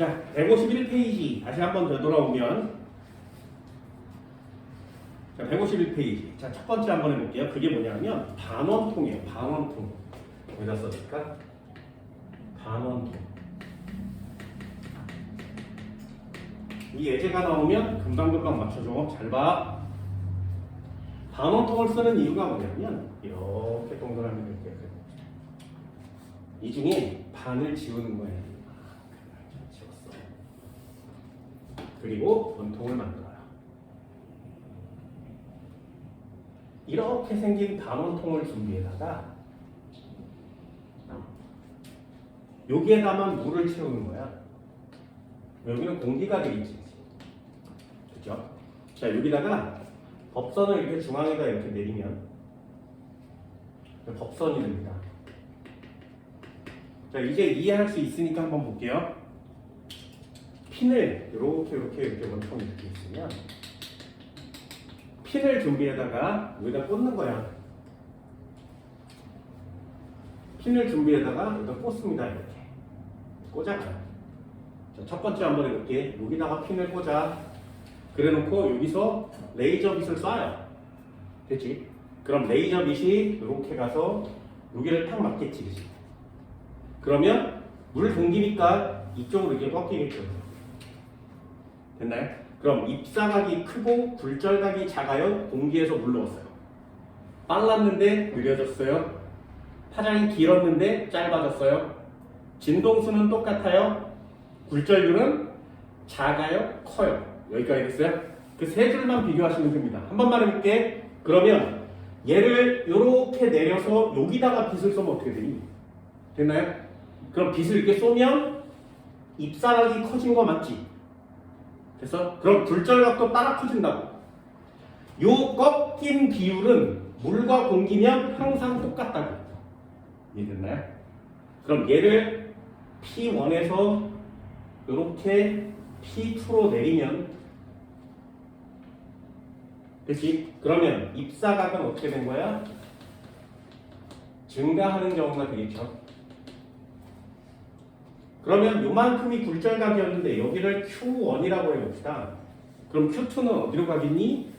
자, 151페이지 다시 한 번 더 돌아오면 자, 151페이지. 자, 첫 번째 한번 해볼게요. 그게 뭐냐면 반원통이에요. 반원통. 여기다 써줄까? 반원통. 이 예제가 나오면 금방금방 맞춰줘. 잘 봐. 반원통을 쓰는 이유가 뭐냐면 이렇게 동그라미 이렇게 이 중에 반을 지우는 거예요. 지웠어. 그리고 원통을 만들어요. 이렇게 생긴 반원통을 준비해다가 여기에다만 물을 채우는 거야. 여기는 공기가 되겠지. 그죠? 자, 여기다가 법선을 이렇게 중앙에다 이렇게 내리면 법선이 됩니다. 자, 이제 이해할 수 있으니까 한번 볼게요. 핀을 이렇게 원통이 이렇게 있으면 핀을 준비해다가 여기다 꽂는 거야. 핀을 준비해다가 여기다 꽂습니다. 이렇게 꽂아가요. 자, 첫 번째 한번 해볼게. 여기다가 핀을 꽂아. 그래놓고 여기서 레이저 빛을 쏴요. 됐지? 그럼 레이저 빛이 이렇게 가서 여기를 탁 맞겠지, 그치? 그러면 물 공기니까 이쪽으로 이렇게 꺾이겠죠. 됐나요? 그럼 입사각이 크고 굴절각이 작아요? 공기에서 물 넣었어요. 빨랐는데 느려졌어요? 파장이 길었는데 짧아졌어요? 진동수는 똑같아요? 굴절률은 작아요? 커요? 여기까지 됐어요? 그 세 줄만 비교하시면 됩니다. 한 번만 해볼게. 그러면 얘를 이렇게 내려서 여기다가 빛을 쏘면 어떻게 되니? 됐나요? 그럼 빛을 이렇게 쏘면 입사각이 커진 거 맞지? 됐어? 그럼 굴절각도 따라 커진다고. 요 꺾인 비율은 물과 공기면 항상 똑같다고. 이해됐나요? 그럼 얘를 P1에서 이렇게 P2로 내리면 그치? 그러면 입사각은 어떻게 된 거야? 증가하는 경우가 되겠죠. 그러면 요만큼이 굴절각이었는데 여기를 Q1이라고 해봅시다. 그럼 Q2는 어디로 가겠니?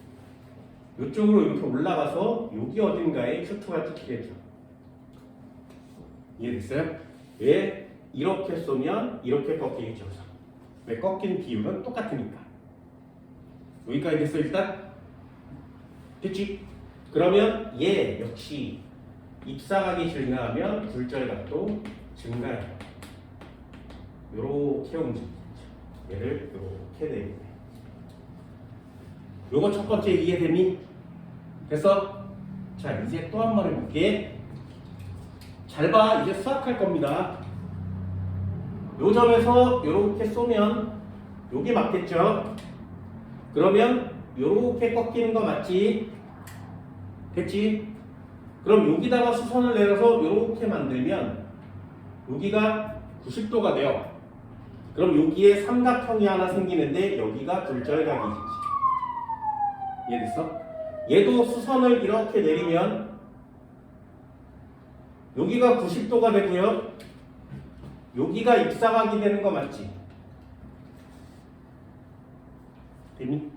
이쪽으로 이렇게 올라가서 여기 어딘가에 Q2가 찍히겠죠. 이해됐어요? 왜? 이렇게 쏘면 이렇게 꺾이겠죠. 왜? 꺾인 비율은 똑같으니까. 여기까지 됐어 일단? 됐지? 그러면 얘 역시 입사각이 증가하면 굴절각도 증가해요. 요렇게 움직이죠. 얘를 요렇게 내리고. 요거 첫 번째 이해되니? 됐어? 자, 이제 또 한 번 해볼게. 잘 봐. 이제 수학할 겁니다. 요 점에서 요렇게 쏘면 요게 맞겠죠? 그러면 요렇게 꺾이는 거 맞지? 됐지? 그럼 여기다가 수선을 내려서 요렇게 만들면 여기가 90도가 돼요. 그럼 여기에 삼각형이 하나 생기는데 여기가 굴절각이지. 이해됐어? 얘도 수선을 이렇게 내리면 여기가 90도가 되고요. 여기가 입사각이 되는 거 맞지? 됐니?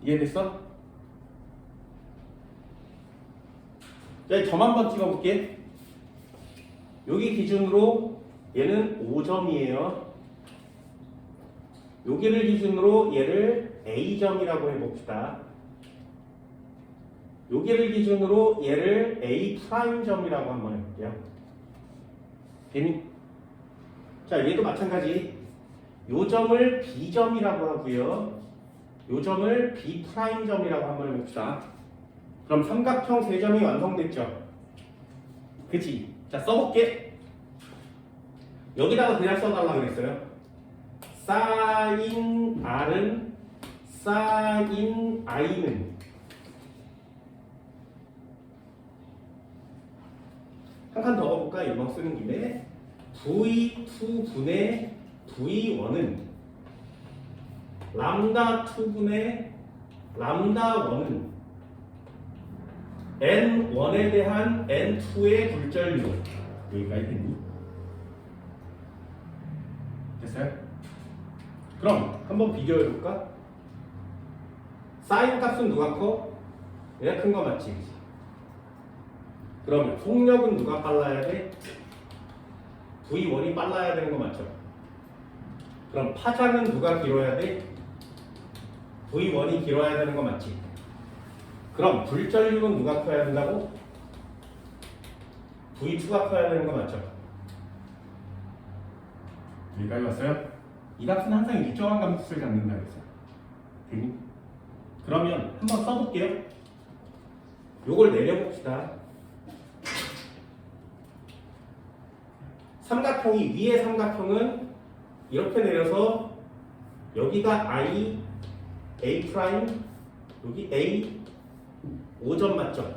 이해됐어? 자, 점 한번 찍어볼게. 여기 기준으로 얘는 5점이에요. 여기를 기준으로 얘를 A점이라고 해봅시다. 여기를 기준으로 얘를 A'점이라고 한번 해볼게요. 됐니? 자, 얘도 마찬가지. 요 점을 B점이라고 하고요. 요 점을 B'점이라고 한번 해봅시다. 그럼 삼각형 세 점이 완성됐죠? 그치? 자, 써볼게. 여기다가 그냥 써달라고 그랬어요. sin R은 sin I는 한 칸 더 가볼까? 이거 쓰는 김에 V2분의 V1은 람다2분의 람다1은 N1에 대한 N2의 굴절률. 여기까지 됐니? 됐어요? 그럼 한번 비교해볼까? 사인 값은 누가 커? 얘가 큰 거 맞지? 그치? 그러면 속력은 누가 빨라야 돼? V1이 빨라야 되는 거 맞죠? 그럼 파장은 누가 길어야 돼? V1이 길어야 되는 거 맞지? 그럼 불전율은 누가 커야 된다고? V2가 커야 되는 거 맞죠? 여기까지 왔어요? 이 값은 항상 일정한 값을 갖는다 그랬어요. 되니? 그러면 한번 써볼게요. 요걸 내려봅시다. 삼각형이 위의 삼각형은 이렇게 내려서 여기가 I, A 프라임, 여기 A, 5점 맞죠?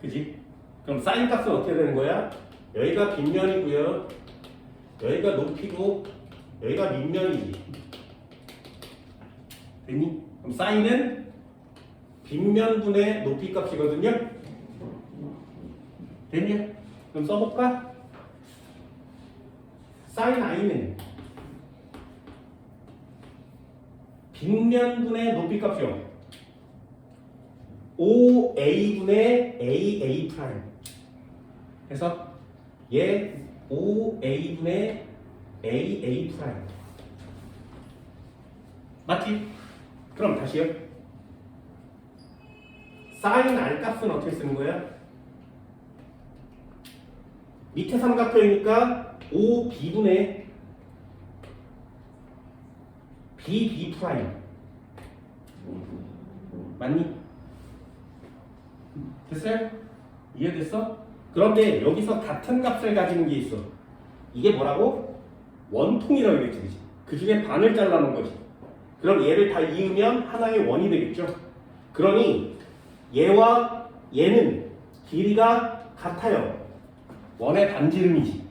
그지? 그럼 사인 값은 어떻게 되는 거야? 여기가 빗면이고요. 여기가 높이고 여기가 밑면이지. 됐니? 그럼 사인은 빗면분의 높이 값이거든요. 됐냐? 그럼 써볼까? 사인 i는 빗면분의 높이 값이요. 5a분의 aa 프라임. 그래서 얘 5a분의 aa 프라임. 맞지? 그럼 다시요. 사인 r 값은 어떻게 쓰는 거야? 밑에 삼각형이니까 5b분의 bb 프라임. 맞니? 됐어요? 이해됐어? 그런데 여기서 같은 값을 가지는 게 있어. 이게 뭐라고? 원통이라고 그랬지, 그치? 그 중에 반을 잘라놓은 거지. 그럼 얘를 다 이으면 하나의 원이 되겠죠? 그러니 얘와 얘는 길이가 같아요. 원의 반지름이지.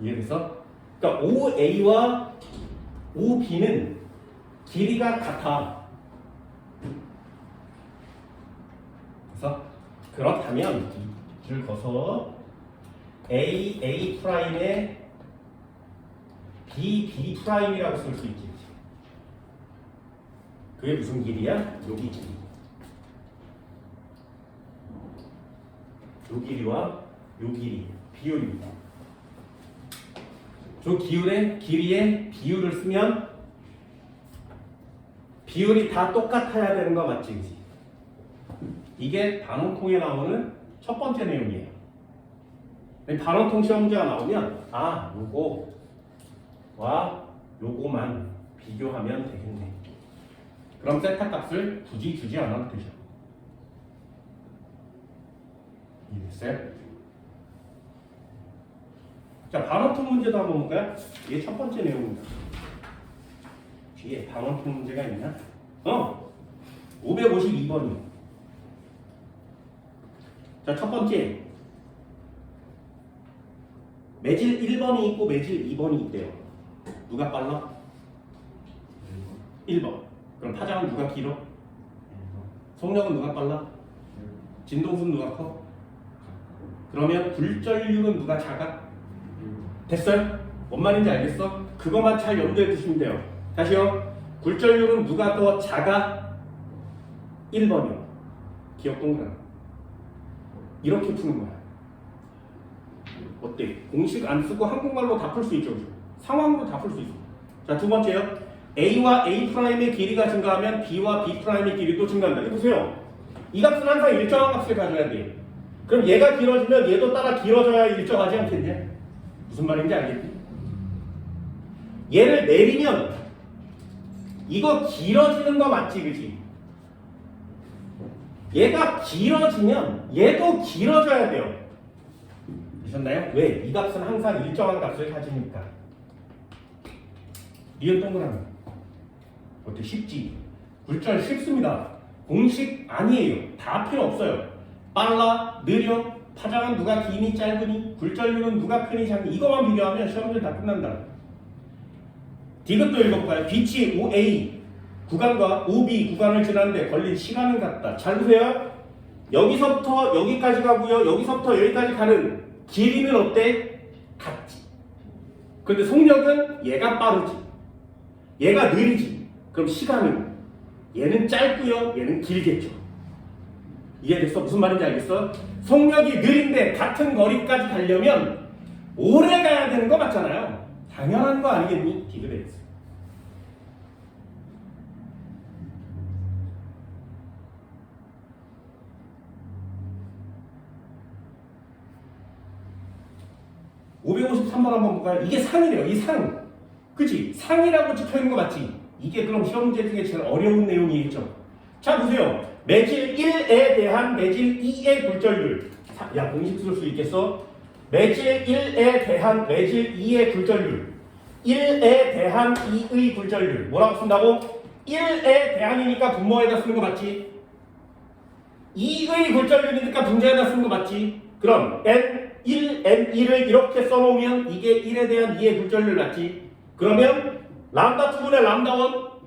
이해됐어? 그러니까 5a와 5b는 길이가 같아. 그래서 그렇다면 줄 거서 a 프라임에 b 프라임이라고 쓸 수 있지. 그게 무슨 길이야? 여기 길이. 요 길이와 요 길이 비율입니다. 저 길이의 비율을 쓰면 비율이 다 똑같아야 되는 거 맞지? 그치? 이게 반원통에 나오는 첫 번째 내용이에요. 반원통 시험지가 나오면 아, 요거와 요거만 비교하면 되겠네. 그럼 세타 값을 굳이 주지 않아도 되죠. 이해됐어요? 자, 반원통 문제도 한번 볼까요? 이게 첫 번째 내용입니다. 뒤에 반원통 문제가 있나? 552번이요. 자, 첫 번째. 매질 1번이 있고 매질 2번이 있대요. 누가 빨라? 1번. 그럼 파장은 누가 길어? 속력은 누가 빨라? 진동수는 누가 커? 그러면 굴절률은 누가 작아? 됐어요? 뭔 말인지 알겠어? 그것만 잘 염두에 두시면 돼요. 다시요. 굴절률은 누가 더 작아? 1번이요. 기억 동그라미. 이렇게 푸는 거야. 어때? 공식 안 쓰고 한국말로 다 풀 수 있죠. 상황으로 다 풀 수 있어. 자, 두 번째요. A와 A 프라임의 길이가 증가하면 B와 B 프라임의 길이도 증가한다. 이거 보세요. 이 값은 항상 일정한 값을 가져야 돼. 그럼 얘가 길어지면 얘도 따라 길어져야 일정하지 않겠냐? 무슨 말인지 알겠니? 얘를 내리면 이거 길어지는 거 맞지, 그치? 얘가 길어지면 얘도 길어져야 돼요. 보셨나요? 왜? 이 값은 항상 일정한 값을 가지니까. 리은 동그라미. 어때? 쉽지? 굴절 쉽습니다. 공식 아니에요. 다 필요 없어요. 빨라, 느려, 파장은 누가 기니 짧으니, 굴절률은 누가 크니 작니, 이거만 비교하면 시험들 다 끝난다. 디귿도 읽어볼까요? 빛이 OA 구간과 OB 구간을 지나는데 걸린 시간은 같다. 잘 보세요. 여기서부터 여기까지 가고요. 여기서부터 여기까지 가는 길이는 어때? 같지. 근데 속력은 얘가 빠르지. 얘가 느리지. 그럼 시간은 얘는 짧고요. 얘는 길겠죠. 이해됐어? 무슨 말인지 알겠어? 속력이 느린데 같은 거리까지 가려면 오래 가야 되는 거 맞잖아요. 당연한 거 아니겠니? 디귿x. (553번) 한번 볼까요? 이게 상이래요. 이 상. 그치? 상이라고 찍혀있는 거 맞지? 이게 그럼 시험 문제 중에 제일 어려운 내용이겠죠. 자 보세요. 매질 1에 대한 매질 2의 굴절률. 야 공식 쓸 수 있겠어? 매질 1에 대한 매질 2의 굴절률. 1에 대한 2의 굴절률. 뭐라고 쓴다고? 1에 대한이니까 분모에다 쓰는 거 맞지? 2의 굴절률이니까 분자에다 쓰는 거 맞지? 그럼 N1, N2를 이렇게 써놓으면 이게 1에 대한 2의 굴절률 맞지? 그러면 람다 2분의 람다 1,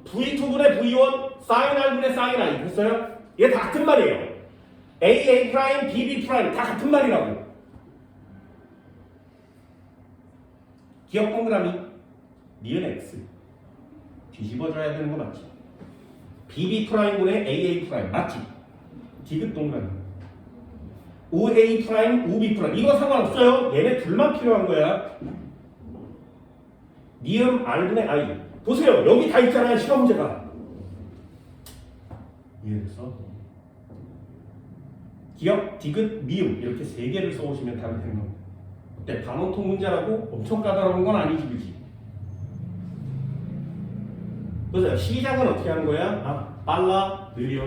V2분의 V1, 사인 R분의 사인 I 됐어요? 이게 다 같은 말이에요. A 프라임, B 프라임 다 같은 말이라고. 기억 동그라미 니은 X 뒤집어줘야 되는 거 맞지? B 프라임분의 A 프라임 맞지? 디귿 동그라미 OA 프라임, OB 프라임 이거 상관없어요. 얘네 둘만 필요한 거야. 니은 R분의 I 보세요. 여기 다 있잖아요. 시험 문제가. 이해됐어? 기억, 디귿, 미음 이렇게 세 개를 써오시면 답이 되는 겁니다. 근데 반원통 문제라고 엄청 까다로운 건 아니지, 그지? 그래서 시작은 어떻게 하는 거야? 빨라, 느려.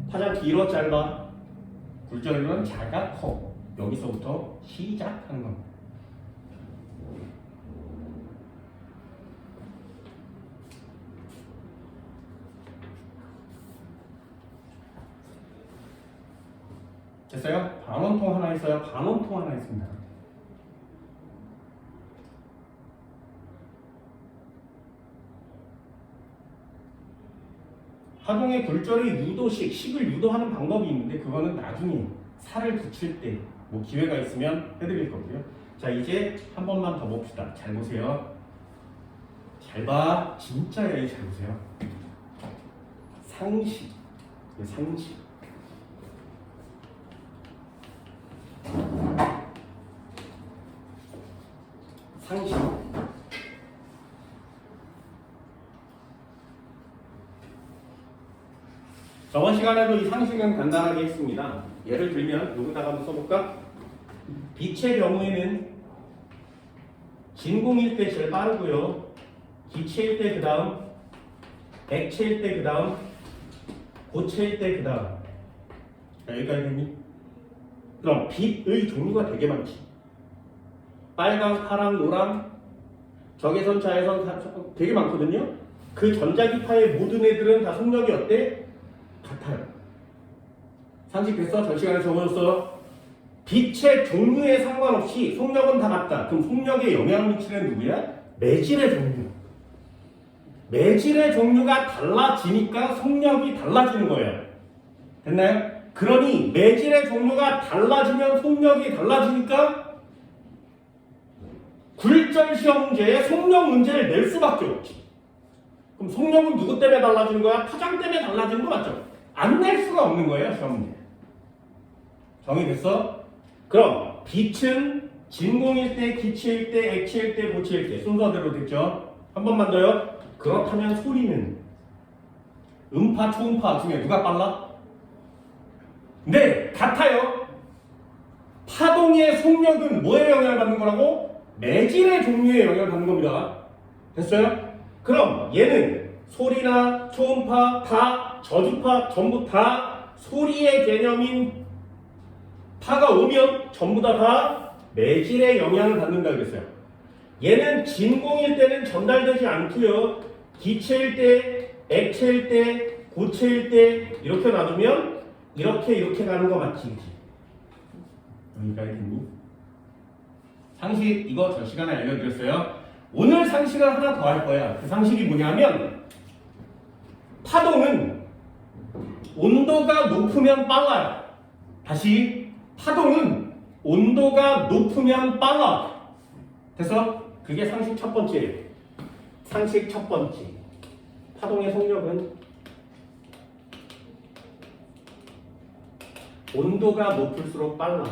파장 길어, 짧아. 굴절률은 작아, 커. 여기서부터 시작하는 겁니다. 됐어요? 반원통 하나 있어요. 반원통 하나 있습니다. 하동의 굴절의 유도식, 식을 유도하는 방법이 있는데 그거는 나중에 살을 붙일 때 뭐 기회가 있으면 해드릴 거고요. 자 이제 한 번만 더 봅시다. 잘 보세요. 잘 봐. 진짜 잘 보세요. 상식. 상식. 상식. 저번 시간에도 이 상식은 간단하게 했습니다. 예를 들면 여기다가 한번 써볼까? 빛의 경우에는 진공일 때 제일 빠르고요. 기체일 때 그 다음, 액체일 때 그 다음, 고체일 때 그 다음. 여기까지 됐니? 그럼 빛의 종류가 되게 많지. 빨강, 파랑, 노랑, 적외선, 자외선 되게 많거든요. 그 전자기파의 모든 애들은 다 속력이 어때? 같아요. 상식 됐어? 전 시간에 적어줬어. 빛의 종류에 상관없이 속력은 다 같다. 그럼 속력에 영향을 미치는 누구야? 매질의 종류. 매질의 종류가 달라지니까 속력이 달라지는 거예요. 됐나요? 그러니 매질의 종류가 달라지면 속력이 달라지니까 굴절 시험 문제에 속력 문제를 낼 수밖에 없지. 그럼 속력은 누구 때문에 달라지는 거야? 파장 때문에 달라지는 거 맞죠? 안 낼 수가 없는 거예요, 시험 문제. 정의됐어? 그럼 빛은 진공일 때, 기체일 때, 액체일 때, 고체일 때 순서대로 됐죠? 한 번만 더요. 그렇다면 소리는 음파, 초음파 중에 누가 빨라? 네, 같아요. 파동의 속력은 뭐에 영향을 받는 거라고? 매질의 종류에 영향을 받는 겁니다. 됐어요? 그럼 얘는 소리나 초음파, 다 저주파 전부 다 소리의 개념인 파가 오면 전부 다 매질의 영향을 받는다 그랬어요. 얘는 진공일 때는 전달되지 않고요. 기체일 때, 액체일 때, 고체일 때 이렇게 놔두면 이렇게 가는 거 맞지? 여기까지 됐니? 상식 이거 전 시간에 알려드렸어요. 오늘 상식을 하나 더 할 거야. 그 상식이 뭐냐면 파동은 온도가 높으면 빨라요. 다시 파동은 온도가 높으면 빨라. 됐어? 그게 상식 첫 번째예요. 상식 첫 번째. 파동의 속력은 온도가 높을수록 빨라.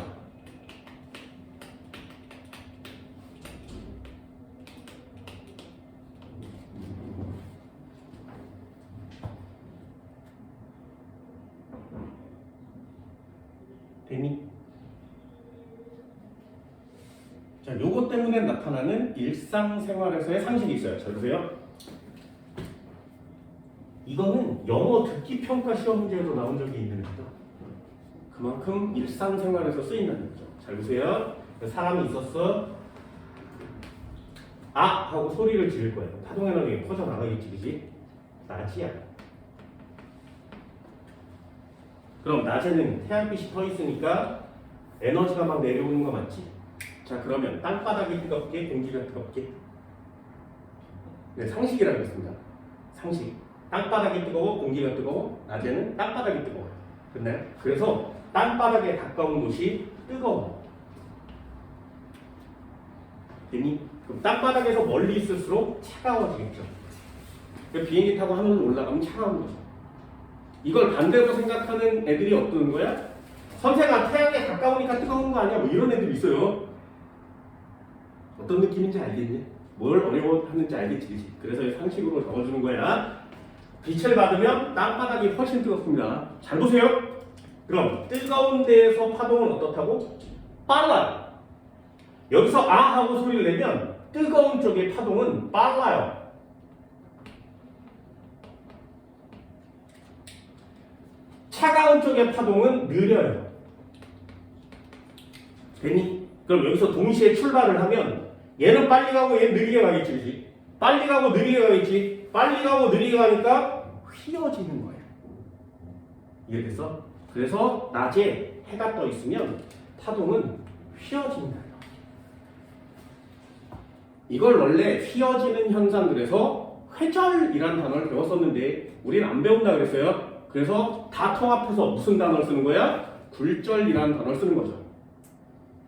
되니? 자, 요것 때문에 나타나는 일상생활에서의 상식이 있어요. 잘 보세요. 이거는 영어 듣기 평가 시험 문제에도 나온 적이 있는 거죠. 그만큼 일상생활에서 쓰인다는 거죠. 잘 보세요. 사람이 있었어. 아! 하고 소리를 지를 거예요. 파동 에너지가 퍼져나가겠지, 그지? 낮이야. 그럼 낮에는 태양빛이 터 있으니까 에너지가 막 내려오는 거 맞지? 자, 그러면 땅바닥이 뜨겁게, 공기가 뜨겁게. 네, 상식이라고 했습니다. 상식. 땅바닥이 뜨거워, 공기가 뜨거워. 낮에는 땅바닥이 뜨거워요. 됐나요? 그래서 땅바닥에 가까운 곳이 뜨거워. 됐니? 그럼 땅바닥에서 멀리 있을수록 차가워지겠죠. 비행기 타고 하늘로 올라가면 차가운 거죠. 이걸 반대로 생각하는 애들이 어떤 거야? 선생아, 태양에 가까우니까 뜨거운 거 아니야? 뭐 이런 애들 있어요. 어떤 느낌인지 알겠니? 뭘 어려워하는지 알겠지. 그래서 상식으로 적어주는 거야. 빛을 받으면 땅바닥이 훨씬 뜨겁습니다. 잘 보세요. 그럼 뜨거운 데에서 파동은 어떻다고? 빨라요. 여기서 아 하고 소리를 내면 뜨거운 쪽의 파동은 빨라요. 차가운 쪽의 파동은 느려요. 됐니? 그럼 여기서 동시에 출발을 하면 얘는 빨리 가고 얘는 느리게 가겠지, 그치? 빨리 가고 느리게 가겠지? 빨리 가고 느리게 가니까 휘어지는 거예요. 이해됐어? 그래서 낮에 해가 떠 있으면 파동은 휘어진다. 이걸 원래 휘어지는 현상, 그래서 회절이라는 단어를 배웠었는데 우리는 안 배운다 그랬어요. 그래서 다 통합해서 무슨 단어를 쓰는 거야? 굴절이라는 단어를 쓰는 거죠.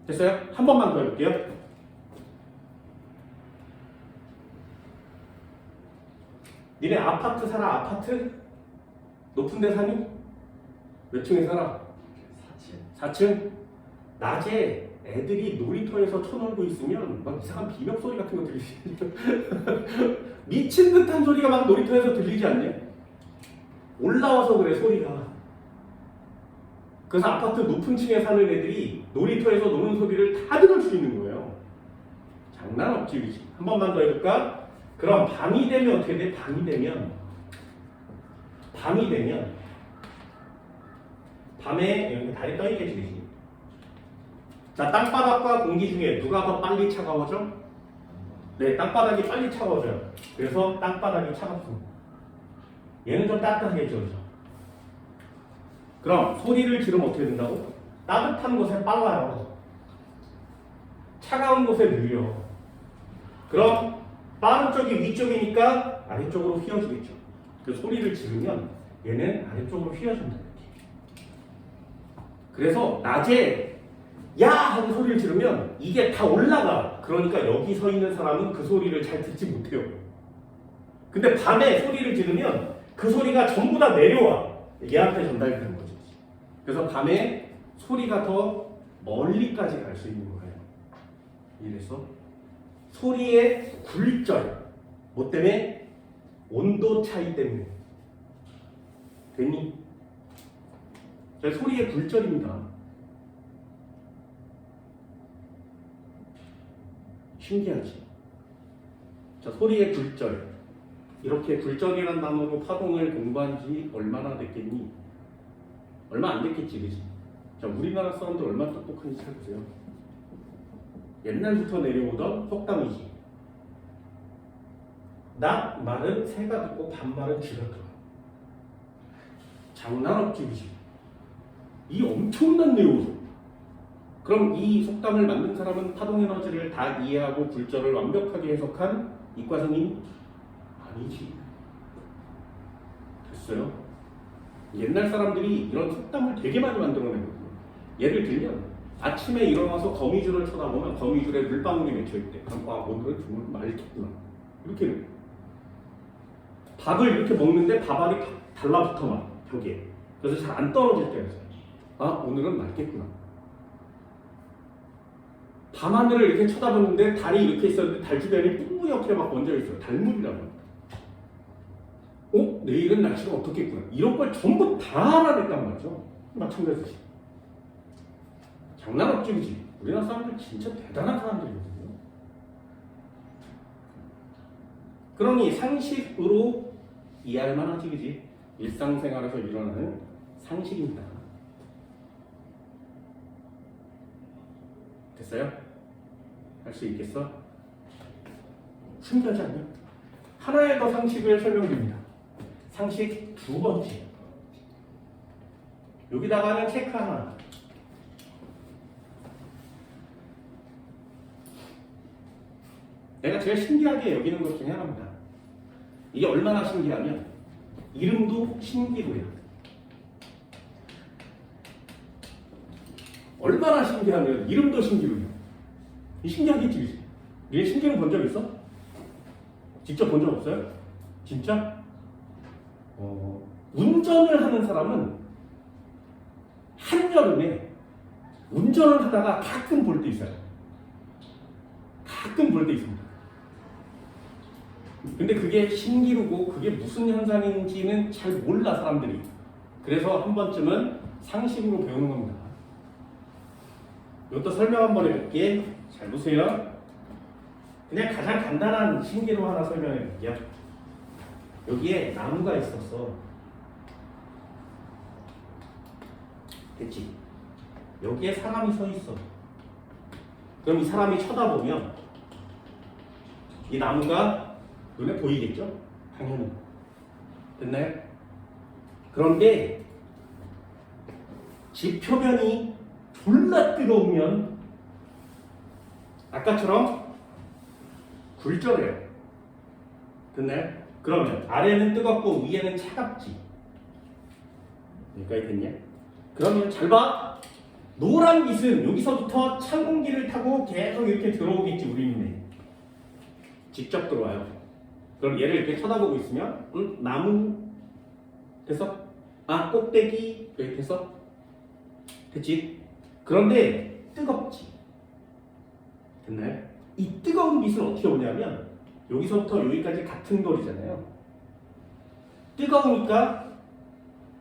됐어요? 한 번만 더 해볼게요. 니네 아파트 살아? 아파트? 높은 데 사니? 몇 층에 살아? 4층. 4층? 낮에 애들이 놀이터에서 쳐놀고 있으면 막 이상한 비명소리 같은 거 들리지? 미친 듯한 소리가 막 놀이터에서 들리지 않냐? 올라와서 그래, 소리가. 그래서 아파트 높은 층에 사는 애들이 놀이터에서 노는 소리를 다 들을 수 있는 거예요. 장난 없지, 그치? 한 번만 더 해볼까? 그럼 밤이 되면 어떻게 돼? 밤이 되면 밤에 이렇게 달이 떠 있겠지, 그치? 자, 땅바닥과 공기 중에 누가 더 빨리 차가워져? 네, 땅바닥이 빨리 차가워져요. 그래서 땅바닥이 차갑습니다. 얘는 좀 따뜻하겠죠, 그렇죠? 그럼 소리를 지르면 어떻게 된다고? 따뜻한 곳에 빨라요. 차가운 곳에 느려. 그럼 빠른 쪽이 위쪽이니까 아래쪽으로 휘어지겠죠. 그 소리를 지르면 얘는 아래쪽으로 휘어진다. 그래서 낮에 야! 하고 소리를 지르면 이게 다 올라가. 그러니까 여기 서 있는 사람은 그 소리를 잘 듣지 못해요. 근데 밤에 소리를 지르면 그 소리가 전부 다 내려와. 얘한테 전달되는 거지. 그래서 밤에 소리가 더 멀리까지 갈 수 있는 거예요. 이래서 소리의 굴절. 뭐 때문에? 온도 차이 때문에. 됐니? 소리의 굴절입니다. 신기하지? 자, 소리의 굴절. 이렇게 굴절이라는 단어로 파동을 공부한 지 얼마나 됐겠니? 얼마 안 됐겠지, 그치? 자, 우리나라 사람들 얼마나 똑똑한지 잘 보세요. 옛날부터 내려오던 속담이지. 낮 말은 새가 듣고 밤 말은 쥐가 들어. 장난 없지, 그치? 이 엄청난 내용. 그럼 이 속담을 만든 사람은 파동 에너지를 다 이해하고 굴절을 완벽하게 해석한 이과생이 아니지. 됐어요? 옛날 사람들이 이런 속담을 되게 많이 만들어내거든요. 예를 들면 아침에 일어나서 거미줄을 쳐다보면 거미줄에 물방울이 맺혀있대. 그럼 아, 오늘은 정말 맑겠구나. 이렇게 돼요. 밥을 이렇게 먹는데 밥알이 달라붙어 막 벽에. 그래서 잘 안 떨어질 때가 있어요. 아, 오늘은 맑겠구나. 밤하늘을 이렇게 쳐다보는데 달이 이렇게 있었는데 달 주변이 뿌옇게 막 번져 있어요. 달물이라고 합니다. 내일은 날씨가 어떻겠구나. 이런 걸 전부 다 알아냈단 말이죠. 마찬가지지. 장난 없지, 그지? 우리나라 사람들 진짜 대단한 사람들이거든요. 그러니 상식으로 이해할 만하지, 그지? 일상생활에서 일어나는 상식입니다. 됐어요? 할 수 있겠어? 신기하지 않냐? 하나의 더 상식을 설명드립니다. 상식 두 번째. 여기다가는 체크 하나. 내가 제일 신기하게 여기는 것 중에 하나입니다. 이게 얼마나 신기하면 이름도 신기루야. 얼마나 신기하면 이름도 신기루야. 이 신기하겠지. 얘 신기루 본 적 있어? 직접 본 적 없어요? 진짜? 운전을 하는 사람은 한여름에 운전을 하다가 가끔 볼 때 있어요. 가끔 볼 때 있습니다. 근데 그게 신기루고 그게 무슨 현상인지는 잘 몰라 사람들이. 그래서 한 번쯤은 상식으로 배우는 겁니다. 이것도 설명 한번 해볼게. 잘 보세요. 그냥 가장 간단한 신기루 하나 설명해 볼게요. 여기에 나무가 있었어. 됐지? 여기에 사람이 서 있어. 그럼 이 사람이 쳐다보면 이 나무가 눈에 보이겠죠? 당연히. 됐나요? 그런데 집 표면이 졸라 뜨거우면 아까처럼 굴절해요. 됐나요? 그러면 아래는 뜨겁고 위에는 차갑지. 여기까지 됐냐? 그러면 잘 봐. 노란 빛은 여기서부터 찬 공기를 타고 계속 이렇게 들어오겠지, 우리 눈에. 직접 들어와요. 그럼 얘를 이렇게 쳐다보고 있으면 나무 됐어? 꼭대기 이렇게 됐어? 됐지? 그런데 뜨겁지. 됐나요? 이 뜨거운 빛은 어떻게 오냐면 여기서부터 여기까지 같은 거리잖아요. 뜨거우니까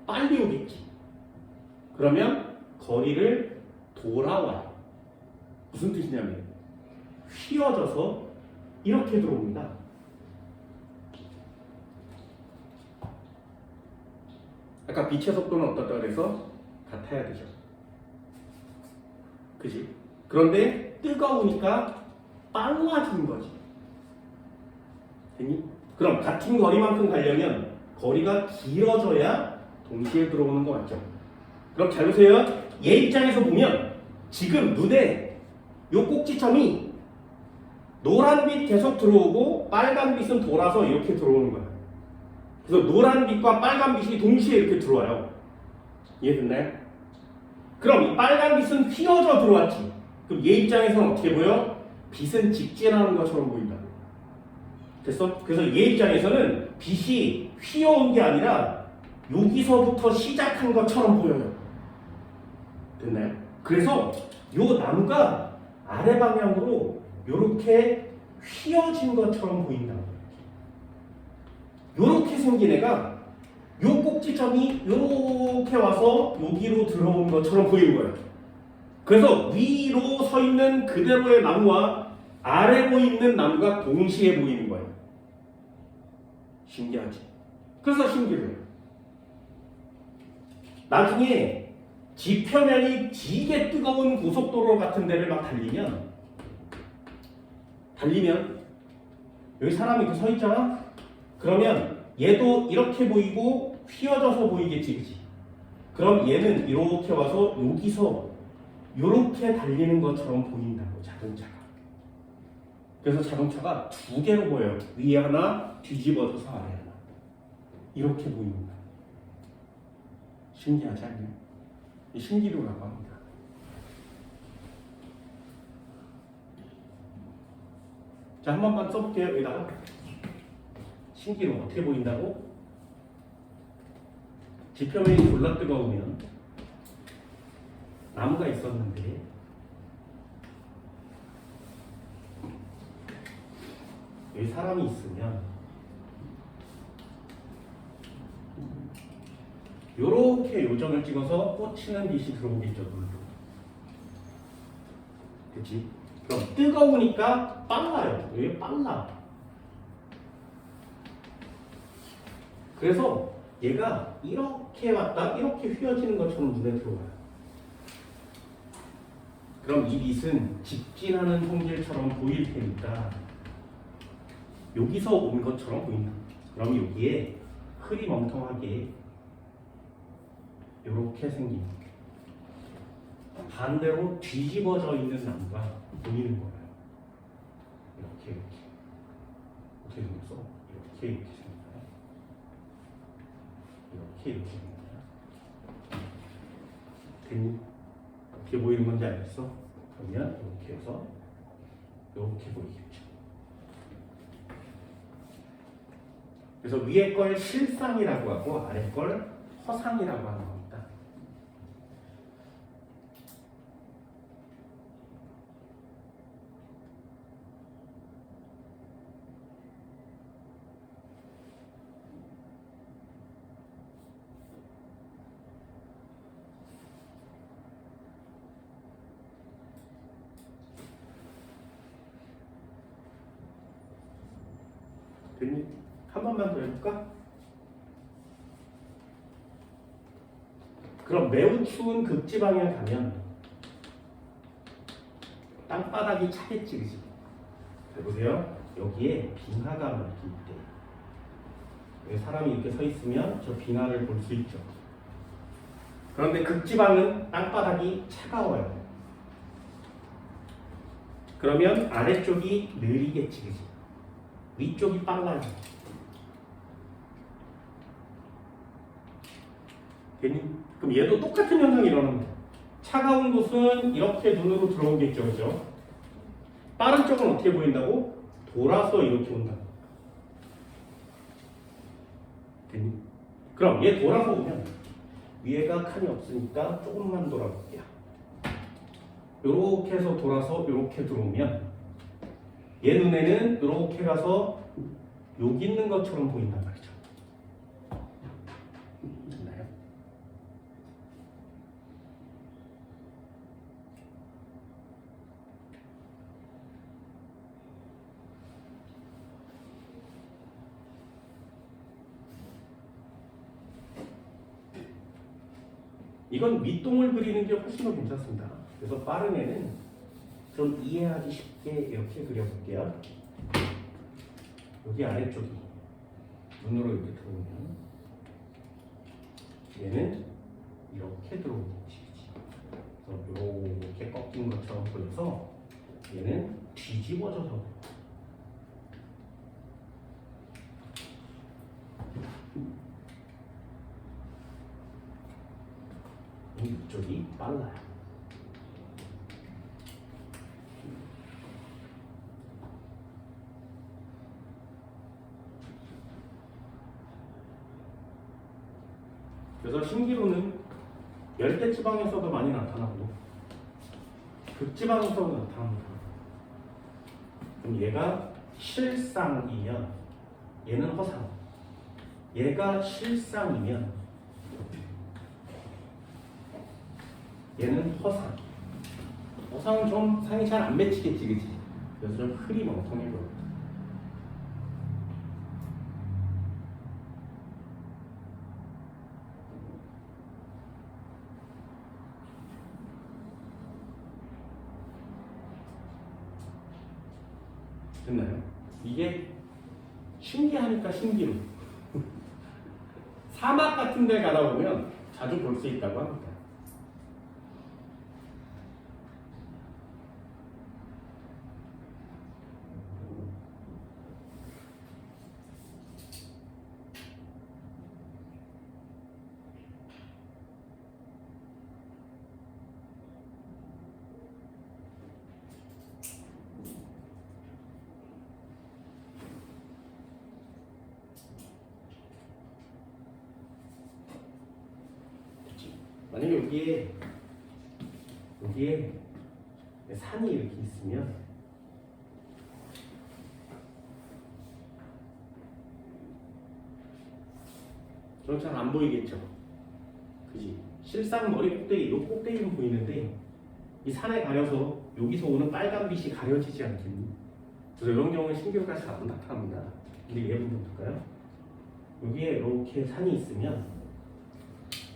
빨리 오겠지. 그러면 거리를 돌아와요. 무슨 뜻이냐면 휘어져서 이렇게 들어옵니다. 아까 빛의 속도는 어떻다 그래서 같아야 되죠. 그지? 그런데 뜨거우니까 빨라진 거지. 됐니? 그럼 같은 거리만큼 가려면 거리가 길어져야 동시에 들어오는 거 맞죠? 그럼 잘 보세요. 얘 입장에서 보면 지금 눈에 요 꼭지점이 노란빛 계속 들어오고 빨간빛은 돌아서 이렇게 들어오는 거야. 그래서 노란빛과 빨간빛이 동시에 이렇게 들어와요. 이해됐나요? 그럼 이 빨간빛은 휘어져 들어왔지. 그럼 얘 입장에서는 어떻게 보여? 빛은 직진하는 것처럼 보인다. 됐어? 그래서 얘 입장에서는 빛이 휘어온 게 아니라 여기서부터 시작한 것처럼 보여요. 됐나요? 그래서 요 나무가 아래 방향으로 이렇게 휘어진 것처럼 보인다. 이렇게 생긴 애가 요 꼭지점이 이렇게 와서 여기로 들어온 것처럼 보이는 거예요. 그래서 위로 서 있는 그대로의 나무와 아래 보이는 나무가 동시에 보이는 거예요. 신기하지? 그래서 신기해요. 나중에 지표면이 되게 뜨거운 고속도로 같은 데를 막 달리면 여기 사람이 이렇게 서 있잖아? 그러면 얘도 이렇게 보이고 휘어져서 보이겠지, 그치? 그럼 얘는 이렇게 와서 여기서 이렇게 달리는 것처럼 보인다고, 자동차가. 그래서 자동차가 두 개로 보여요. 위에 하나, 뒤집어져서 아래 하나. 이렇게 보이는 거야. 신기하지 않냐? 이 신기루라고 합니다. 자, 한 번만 써볼게요. 여기다가 신기록 어떻게 보인다고? 지표면이 졸라 뜨거우면 나무가 있었는데 여기 사람이 있으면 요렇게 요점을 찍어서 꽂히는 빛이 들어오겠죠. 물로. 그치? 그럼 뜨거우니까 빨라요. 왜 빨라? 그래서 얘가 이렇게 왔다 이렇게 휘어지는 것처럼 눈에 들어와요. 그럼 이 빛은 직진하는 성질처럼 보일 테니까 여기서 온 것처럼 보인다. 그럼 여기에 흐리멍텅하게 이렇게 생긴 반대로 뒤집어져 있는 나무가 보이는 거예요. 이렇게 어떻게 생겼어? 이렇게 생겼나요? 이렇게 생겼나요? 됐니? 어떻게 보이는 건지 알겠어? 그러면 이렇게 해서 이렇게 보이겠죠. 그래서 위에 걸 실상이라고 하고 아래 걸 허상이라고 하는 겁니다. 됐니? 한 번만 더 해볼까? 그럼 매우 추운 극지방에 가면 땅바닥이 차겠지, 그지? 잘 보세요. 여기에 빙하가 막힐 때 사람이 이렇게 서 있으면 저 빙하를 볼 수 있죠. 그런데 극지방은 땅바닥이 차가워요. 그러면 아래쪽이 느리겠지, 그지? 위쪽이 빨라요. 그럼 얘도 똑같은 현상이 일어납니다. 차가운 곳은 이렇게 눈으로 들어오겠죠, 그죠? 빠른 쪽은 어떻게 보인다고? 돌아서 이렇게 온다. 됐니? 그럼 얘 돌아서 오면 위에가 칸이 없으니까 조금만 돌아볼게요. 요렇게 해서 돌아서 요렇게 들어오면 얘 눈에는 요렇게 가서 여기 있는 것처럼 보인단 말이죠. 됐나요? 이건 밑동을 그리는 게 훨씬 더 괜찮습니다. 그래서 빠른 애는 좀 이해하기 쉽게 이렇게 그려볼게요. 여기 아래쪽이 눈으로 이렇게 들어오면 얘는 이렇게 들어오겠지. 그래서 이렇게 꺾인 것처럼 보여서 얘는 뒤집어져서 이쪽이 빨라요. 그래서 신기루는 열대지방에서도 많이 나타나고 극지방에서도 나타납니다. 그럼 얘가 실상이면 얘는 허상, 얘가 실상이면 얘는 허상. 허상은 좀 상이 잘 안 맺히겠지, 그치? 그래서 좀 흐리멍텅해 보여. 됐나요? 이게 신기하니까 신기루. 사막 같은 데 가다 보면 자주 볼 수 있다고 합니다. 만약에 여기에 산이 이렇게 있으면 그럼 잘 안 보이겠죠? 그지? 실상 머리 꼭대기, 요 꼭대기는 보이는데 이 산에 가려서 여기서 오는 빨간빛이 가려지지 않겠니? 그래서 이런 경우는 신경가 잘 안 나타납니다. 근데 얘 한번 볼까요? 여기에 이렇게 산이 있으면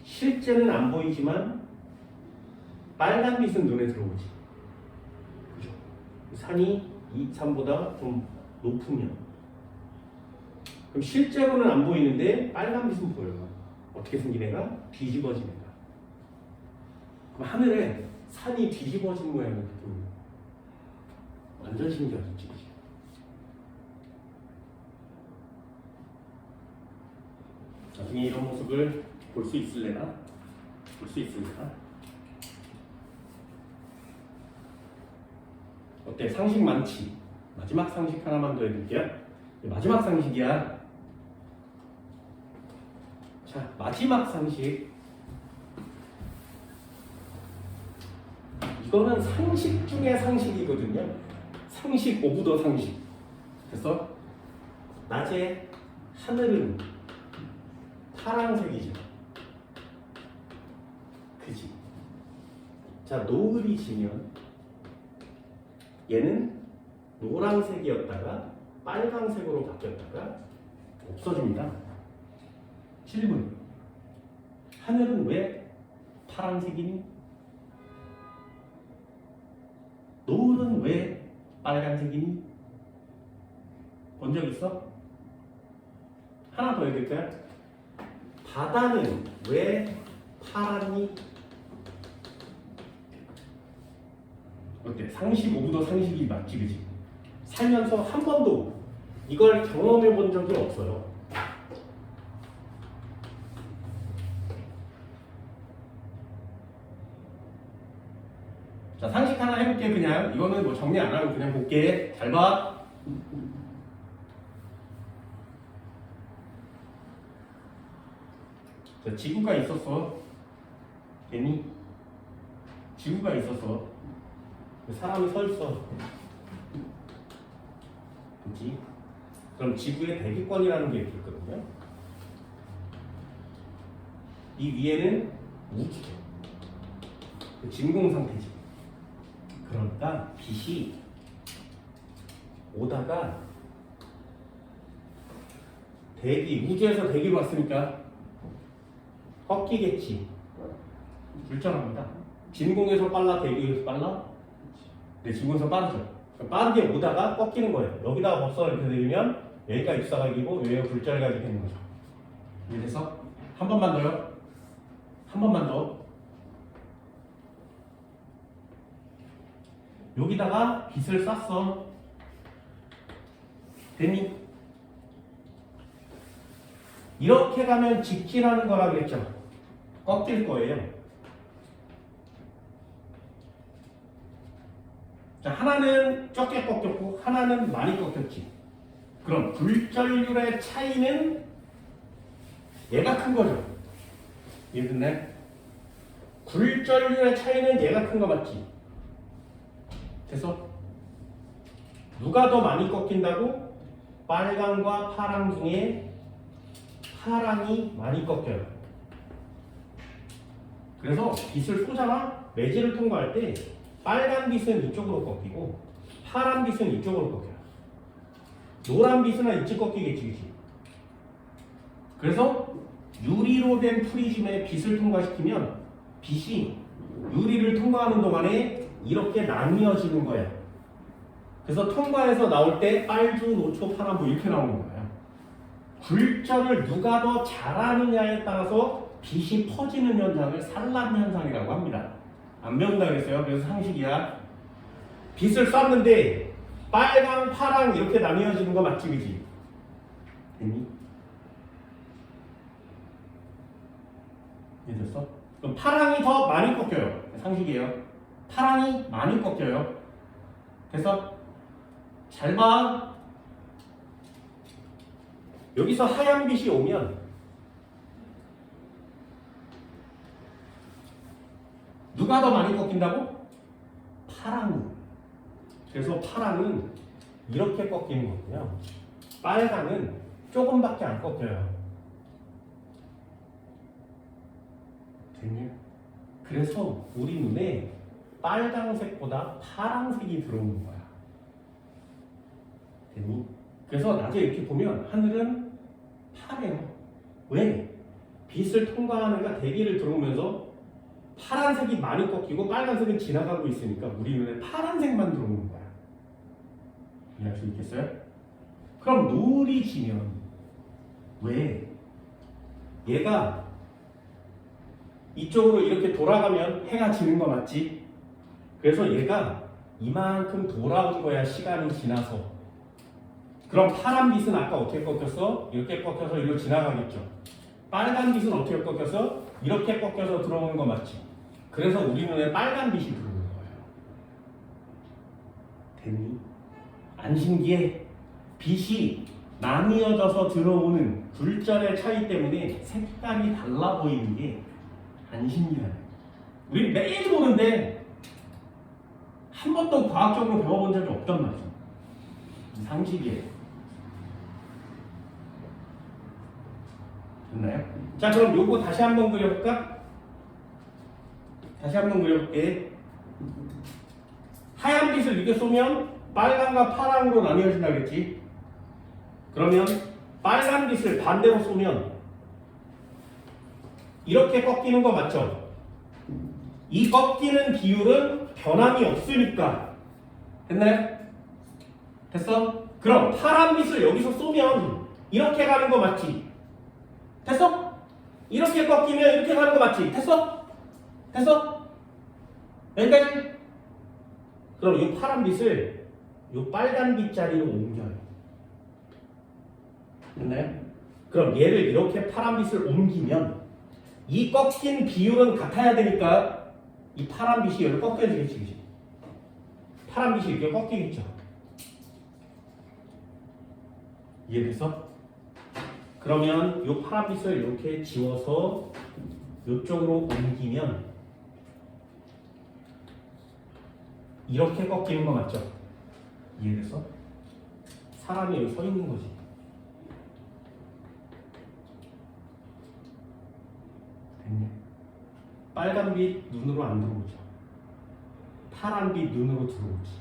실제는 안 보이지만 빨간빛은 눈에 들어오지. 그죠? 산이 이 산보다 좀 높으면 그럼 실제로는 안 보이는데 빨간빛은 보여요. 어떻게 생긴 애가? 뒤집어진 애가. 그럼 하늘에 산이 뒤집어진 모양이 보여요. 완전 신기하죠. 나중에 이런 모습을 볼 수 있을래나? 볼 수 있을까? 어때? 상식 많지? 마지막 상식 하나만 더 해볼게요. 마지막 상식이야. 자, 마지막 상식. 이거는 상식 중에 상식이거든요. 상식 오브 더 상식. 그래서 낮에 하늘은 파란색이죠. 그지? 자, 노을이 지면 얘는 노란색이었다가 빨강색으로 바뀌었다가 없어집니다. 질문. 하늘은 왜 파란색이니? 노을은 왜 빨간색이니? 본 적 있어? 하나 더 해볼까요? 바다는 왜 파랗니? 어때? 상식 오브더 상식이 맞지, 그지? 살면서 한 번도 이걸 경험해 본 적이 없어요. 자, 상식 하나 해볼게. 그냥 이거는 뭐 정리 안 하고 그냥 볼게. 잘 봐. 자, 지구가 있었어. 괜히 지구가 있었어. 사람이 서 있어. 그렇지? 그럼 지구의 대기권이라는 게 이렇게 있거든요. 이 위에는 우주죠. 진공 상태지. 그러니까 빛이 오다가 우주에서 대기로 왔으니까 꺾이겠지. 불편합니다. 진공에서 빨라, 대기에서 빨라? 네, 진공에서 빠르죠. 빠르게 오다가 꺾이는 거예요. 여기다가 법선을 이렇게 내리면 여기가 입사각이고 여기가 굴절각이 되는 거죠. 이래서 한 번만 더요. 한 번만 더. 여기다가 빛을 쐈어. 됐니? 이렇게 가면 직진하는 거라 그랬죠. 꺾일 거예요. 자, 하나는 적게 꺾였고 하나는 많이 꺾였지. 그럼 굴절률의 차이는 얘가 큰 거죠. 이해됐네? 굴절률의 차이는 얘가 큰 거 맞지? 그래서 누가 더 많이 꺾인다고? 빨강과 파랑 중에 파랑이 많이 꺾여요. 그래서 빛을 쏘잖아? 매질을 통과할 때 빨간 빛은 이쪽으로 꺾이고 파란 빛은 이쪽으로 꺾여요. 노란 빛은 이쪽 꺾이겠지, 그치? 그래서 유리로 된 프리즘에 빛을 통과시키면 빛이 유리를 통과하는 동안에 이렇게 나뉘어지는 거야. 그래서 통과해서 나올 때 빨주, 노초, 파란보 이렇게 나오는 거예요. 굴절을 누가 더 잘하느냐에 따라서 빛이 퍼지는 현상을 산란 현상이라고 합니다. 안 배운다 그랬어요. 그래서 상식이야. 빛을 쐈는데 빨강, 파랑 이렇게 나뉘어지는 거 맞지, 그지? 됐니? 이해됐어? 그럼 파랑이 더 많이 꺾여요. 상식이에요. 파랑이 많이 꺾여요. 그래서 잘 봐. 여기서 하얀 빛이 오면 누가 더 많이 꺾인다고? 파랑은. 그래서 파랑은 이렇게 꺾이는 거고요. 빨강은 조금밖에 안 꺾여요. 됐냐? 그래서 우리 눈에 빨강색보다 파랑색이 들어오는 거야. 됐니? 그래서 낮에 이렇게 보면 하늘은 파래요. 왜? 빛을 통과하는가 대기를 들어오면서 파란색이 많이 꺾이고 빨간색은 지나가고 있으니까 우리 눈에 파란색만 들어오는 거야. 이해할 수 있겠어요? 그럼 노을이 지면 왜? 얘가 이쪽으로 이렇게 돌아가면 해가 지는 거 맞지? 그래서 얘가 이만큼 돌아온 거야, 시간이 지나서. 그럼 파란 빛은 아까 어떻게 꺾였어? 이렇게 꺾여서 이리로 지나가겠죠. 빨간 빛은 어떻게 꺾여서? 이렇게 꺾여서 들어오는 거 맞지? 그래서 우리 눈에 빨간 빛이 들어오는 거예요. 됐니? 안 신기해? 빛이 나뉘어져서 들어오는 굴절의 차이 때문에 색깔이 달라 보이는 게 안 신기해요. 우리 매일 보는데 한 번도 과학적으로 배워본 적이 없단 말이죠. 상식이에요. 됐나요? 자, 그럼 요거 다시 한번 그려볼까? 다시 한번 그려볼게. 하얀 빛을 이렇게 쏘면 빨간과 파랑으로 나뉘어진다 그랬지? 그러면 빨간 빛을 반대로 쏘면 이렇게 꺾이는 거 맞죠? 이 꺾이는 비율은 변함이 없으니까. 됐나요? 됐어? 그럼 파란 빛을 여기서 쏘면 이렇게 가는 거 맞지? 됐어? 이렇게 꺾이면 이렇게 가는 거 맞지? 됐어? 됐어? 여기까지? 그럼 이 파란 빛을 이 빨간 빛 자리로 옮겨요. 됐나요? 그럼 얘를 이렇게 파란 빛을 옮기면 이 꺾인 비율은 같아야 되니까 이 파란 빛이 여기 꺾여지겠지, 그치? 파란 빛이 이렇게 꺾이겠죠. 이해됐어? 그러면 이 파란 빛을 이렇게 지워서 이쪽으로 옮기면 이렇게 꺾이는 거 맞죠? 이해됐어? 사람이 여기 서 있는 거지. 됐냐? 빨간 빛 눈으로 안 들어오죠. 파란 빛 눈으로 들어오지.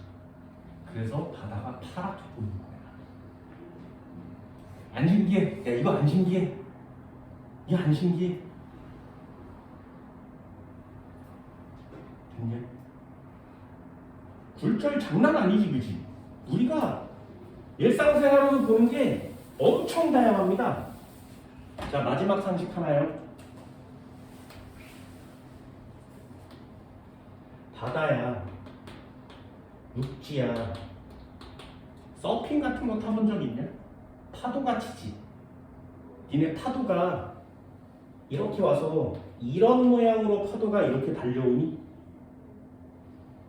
그래서 바다가 파랗게 보이는 거야. 안 신기해? 야, 이거 안 신기해? 이거 안 신기해? 됐냐? 굴절 장난 아니지, 그지? 우리가 일상생활에서 보는 게 엄청 다양합니다. 자, 마지막 상식 하나요. 바다야, 육지야, 서핑 같은 거 타본 적 있냐? 파도가 치지. 니네 파도가 이렇게 와서 이런 모양으로 파도가 이렇게 달려오니?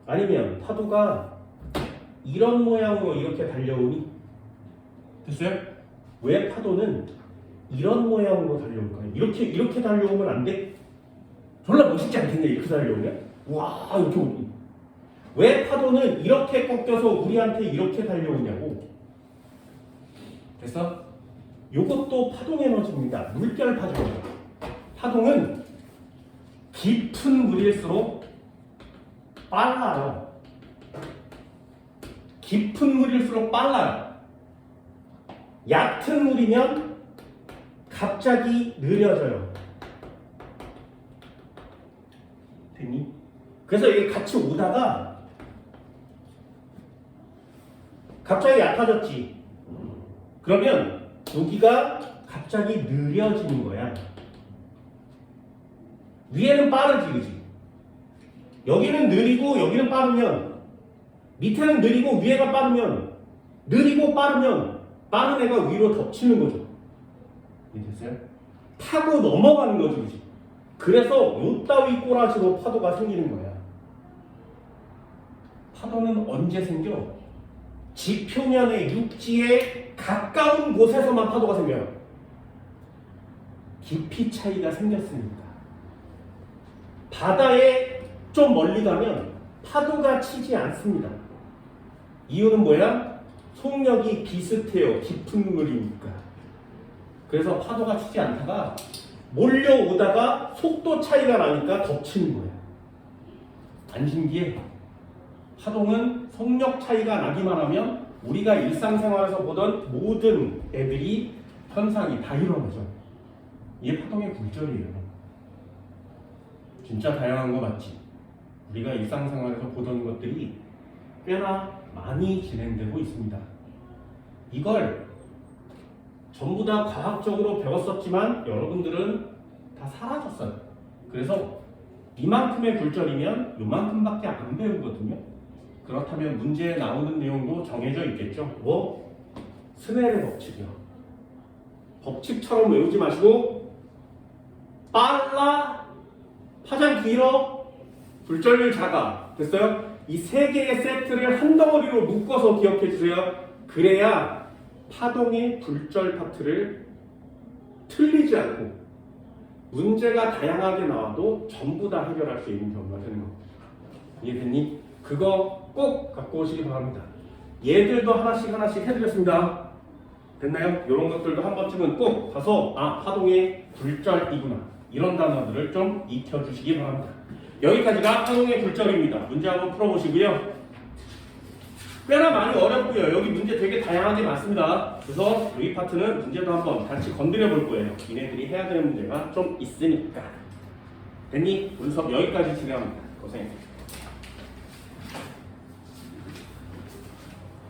아니면 파도가 이런 모양으로 이렇게 달려오니? 됐어요? 왜 파도는 이런 모양으로 달려올까요? 이렇게 달려오면 안 돼? 졸라 멋있지 않겠네, 이렇게 달려오면? 와, 이렇게 오니? 왜 파도는 이렇게 꺾여서 우리한테 이렇게 달려오냐고? 됐어? 요것도 파동 에너지입니다. 물결 파동. 파동은 깊은 물일수록 빨라요. 깊은 물일수록 빨라요. 얕은 물이면 갑자기 느려져요. 됐니? 그래서 이게 같이 오다가 갑자기 얕아졌지. 그러면 여기가 갑자기 느려지는 거야. 위에는 빠르지, 그지? 여기는 느리고 여기는 빠르면, 밑에는 느리고 위에가 빠르면, 느리고 빠르면 빠른 애가 위로 덮치는 거죠. 이해됐어요? 타고 넘어가는 거지, 그지? 그래서 요따위 꼬라지로 파도가 생기는 거야. 파도는 언제 생겨? 지표면의 육지에 가까운 곳에서만 파도가 생겨요. 깊이 차이가 생겼으니까. 바다에 좀 멀리 가면 파도가 치지 않습니다. 이유는 뭐야? 속력이 비슷해요. 깊은 물이니까. 그래서 파도가 치지 않다가 몰려오다가 속도 차이가 나니까 덮치는 거예요. 안 신기해? 파동은 속력 차이가 나기만 하면 우리가 일상생활에서 보던 모든 애들이 현상이 다 일어나죠. 이게 파동의 굴절이에요. 진짜 다양한 거 맞지? 우리가 일상생활에서 보던 것들이 꽤나 많이 진행되고 있습니다. 이걸 전부 다 과학적으로 배웠었지만 여러분들은 다 사라졌어요. 그래서 이만큼의 굴절이면 요만큼밖에 안 배우거든요. 그렇다면 문제에 나오는 내용도 정해져 있겠죠. 뭐? 스넬의 법칙이요. 법칙처럼 외우지 마시고 빨라, 파장 길어, 굴절률 작아. 됐어요? 이 세 개의 세트를 한 덩어리로 묶어서 기억해 주세요. 그래야 파동의 굴절 파트를 틀리지 않고 문제가 다양하게 나와도 전부 다 해결할 수 있는 경우가 되는 겁니다. 이해됐니? 그거 꼭 갖고 오시기 바랍니다. 얘들도 하나씩 해드렸습니다. 됐나요? 이런 것들도 한 번쯤은 꼭 가서 파동의 굴절이구나 이런 단어들을 좀 익혀주시기 바랍니다. 여기까지가 파동의 굴절입니다. 문제 한번 풀어보시고요. 꽤나 많이 어렵고요. 여기 문제 되게 다양하게 많습니다. 그래서 여기 파트는 문제도 한번 같이 건드려 볼 거예요. 니네들이 해야 되는 문제가 좀 있으니까. 됐니? 오늘 수업 여기까지 진행합니다. 고생했습니다.